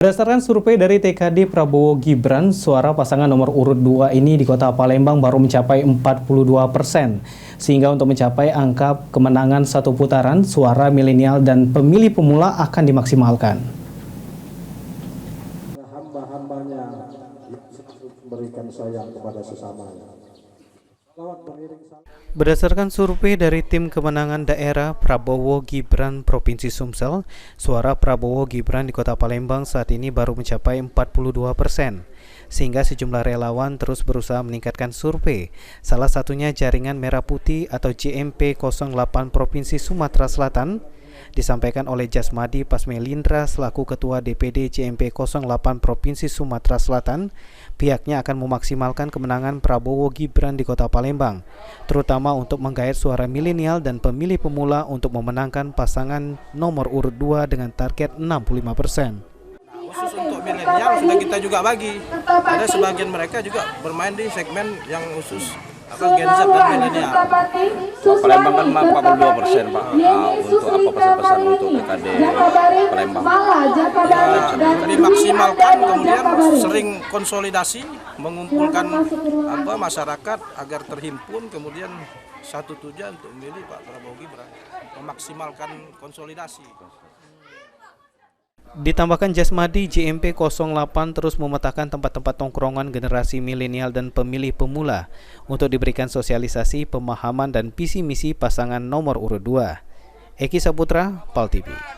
Berdasarkan survei dari TKD Prabowo Gibran, suara pasangan nomor urut 2 ini di Kota Palembang baru mencapai 42%. Sehingga untuk mencapai angka kemenangan satu putaran, suara milenial dan pemilih pemula akan dimaksimalkan. Hamba-hambanya berikan sayang kepada sesamanya. Berdasarkan survei dari Tim Kemenangan Daerah Prabowo Gibran Provinsi Sumsel, suara Prabowo Gibran di Kota Palembang saat ini baru mencapai 42%. Sehingga sejumlah relawan terus berusaha meningkatkan survei. Salah satunya Jaringan Merah Putih atau JMP 08 Provinsi Sumatera Selatan, disampaikan oleh Jasmadi Pasmelindra selaku Ketua DPD JMP 08 Provinsi Sumatera Selatan. Pihaknya akan memaksimalkan kemenangan Prabowo Gibran di Kota Palembang, terutama untuk menggait suara milenial dan pemilih pemula untuk memenangkan pasangan nomor urut 2 dengan target 65%. Khusus untuk milenial sudah kita juga bagi. Ada sebagian mereka juga bermain di segmen yang khusus Gen Z dan milenial. Palembang kan 42% Pak. Untuk apa pesan-pesan untuk TKD Palembang? Dimaksimalkan, kemudian sering konsolidasi, mengumpulkan masyarakat agar terhimpun, kemudian satu tujuan untuk memilih Pak Prabowo Gibran, memaksimalkan konsolidasi. Ditambahkan Jasmadi, JMP 08 terus memetakan tempat-tempat tongkrongan generasi milenial dan pemilih pemula untuk diberikan sosialisasi, pemahaman dan visi misi pasangan nomor urut 2. Eki Saputra, PAL TV.